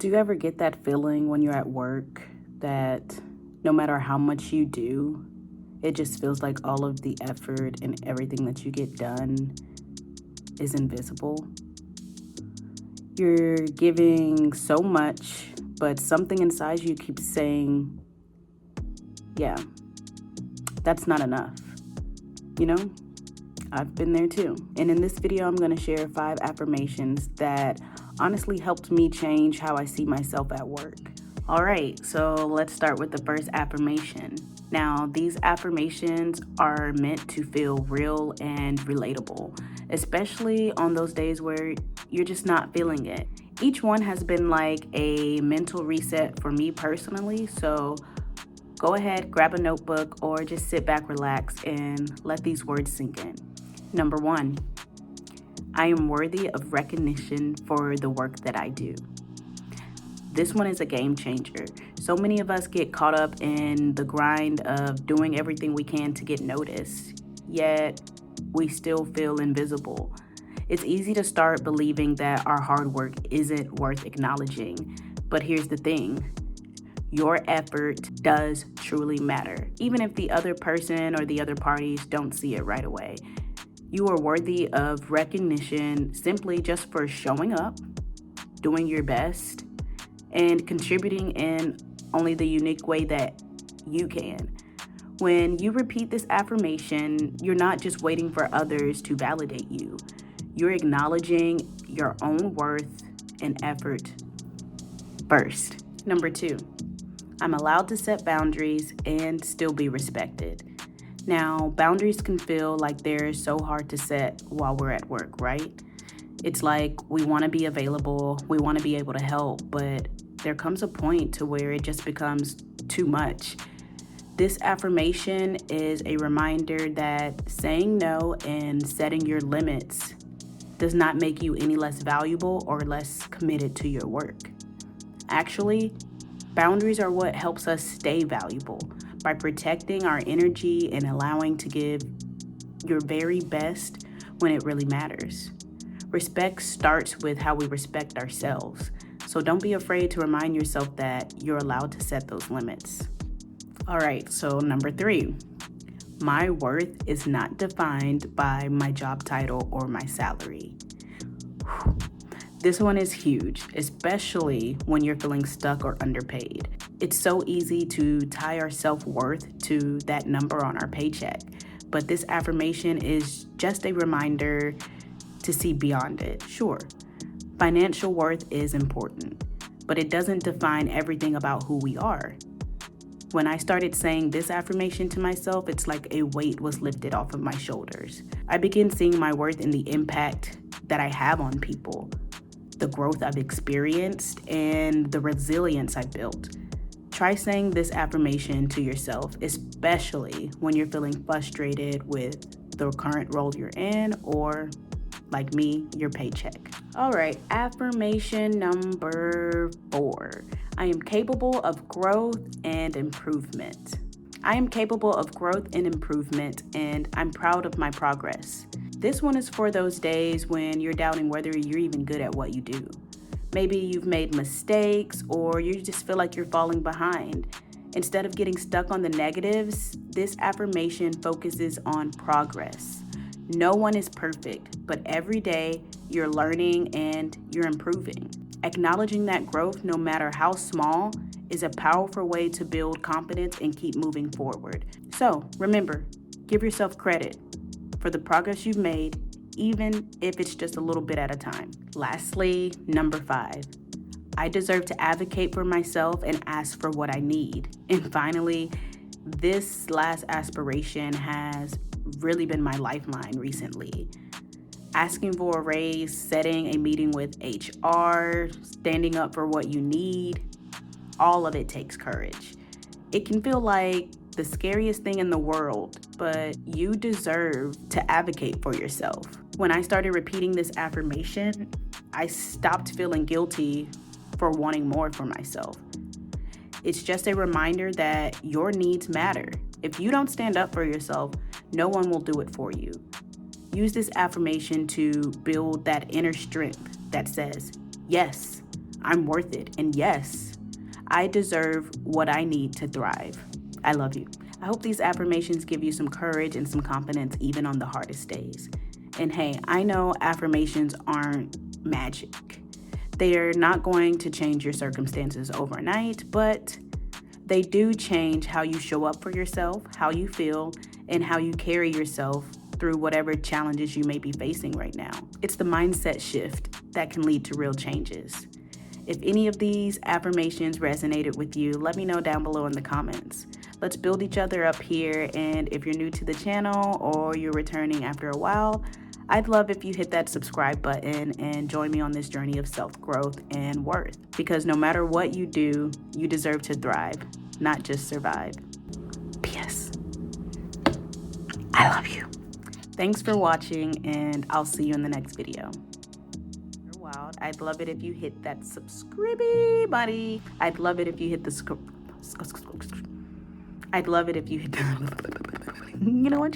Do you ever get that feeling when you're at work that no matter how much you do, it just feels like all of the effort and everything that you get done is invisible? You're giving so much, but something inside you keeps saying, yeah, that's not enough. You know, I've been there too. And in this video, I'm going to share 5 affirmations that honestly helped me change how I see myself at work. All right, so let's start with the first affirmation. Now, these affirmations are meant to feel real and relatable, especially on those days where you're just not feeling it. Each one has been like a mental reset for me personally, so go ahead, grab a notebook, or just sit back, relax, and let these words sink in. Number 1, I am worthy of recognition for the work that I do. This one is a game changer. So many of us get caught up in the grind of doing everything we can to get noticed, yet we still feel invisible. It's easy to start believing that our hard work isn't worth acknowledging, but here's the thing. Your effort does truly matter, even if the other person or the other parties don't see it right away. You are worthy of recognition simply just for showing up, doing your best, and contributing in only the unique way that you can. When you repeat this affirmation, you're not just waiting for others to validate you. You're acknowledging your own worth and effort first. Number 2, I'm allowed to set boundaries and still be respected. Now, boundaries can feel like they're so hard to set while we're at work, right? It's like we want to be available, we want to be able to help, but there comes a point to where it just becomes too much. This affirmation is a reminder that saying no and setting your limits does not make you any less valuable or less committed to your work. Actually, boundaries are what helps us stay valuable by protecting our energy and allowing to give your very best when it really matters. Respect starts with how we respect ourselves, so don't be afraid to remind yourself that you're allowed to set those limits. All right, so number 3, my worth is not defined by my job title or my salary. This one is huge, especially when you're feeling stuck or underpaid. It's so easy to tie our self-worth to that number on our paycheck, but this affirmation is just a reminder to see beyond it. Sure, financial worth is important, but it doesn't define everything about who we are. When I started saying this affirmation to myself, it's like a weight was lifted off of my shoulders. I began seeing my worth in the impact that I have on people, the growth I've experienced, and the resilience I've built. Try saying this affirmation to yourself, especially when you're feeling frustrated with the current role you're in or, like me, your paycheck. All right, affirmation number 4. I am capable of growth and improvement. I am capable of growth and improvement, and I'm proud of my progress. This one is for those days when you're doubting whether you're even good at what you do. Maybe you've made mistakes or you just feel like you're falling behind. Instead of getting stuck on the negatives, this affirmation focuses on progress. No one is perfect, but every day you're learning and you're improving. Acknowledging that growth, no matter how small, is a powerful way to build confidence and keep moving forward. So remember, give yourself credit for the progress you've made, even if it's just a little bit at a time. Lastly, number 5, I deserve to advocate for myself and ask for what I need. And finally, this last aspiration has really been my lifeline recently. Asking for a raise, setting a meeting with HR, standing up for what you need, all of it takes courage. It can feel like the scariest thing in the world, but you deserve to advocate for yourself. When I started repeating this affirmation, I stopped feeling guilty for wanting more for myself. It's just a reminder that your needs matter. If you don't stand up for yourself, no one will do it for you. Use this affirmation to build that inner strength that says, yes, I'm worth it. And yes, I deserve what I need to thrive. I love you. I hope these affirmations give you some courage and some confidence even on the hardest days. And hey, I know affirmations aren't magic. They are not going to change your circumstances overnight, but they do change how you show up for yourself, how you feel, and how you carry yourself through whatever challenges you may be facing right now. It's the mindset shift that can lead to real changes. If any of these affirmations resonated with you, let me know down below in the comments. Let's build each other up here, and if you're new to the channel or you're returning after a while, I'd love if you hit that subscribe button and join me on this journey of self-growth and worth. Because no matter what you do, you deserve to thrive, not just survive. P.S. I love you. Thanks for watching, and I'll see you in the next video. Wild. I'd love it if you hit that subscribe buddy. I'd love it if you hit the I'd love it if you hit the you know what?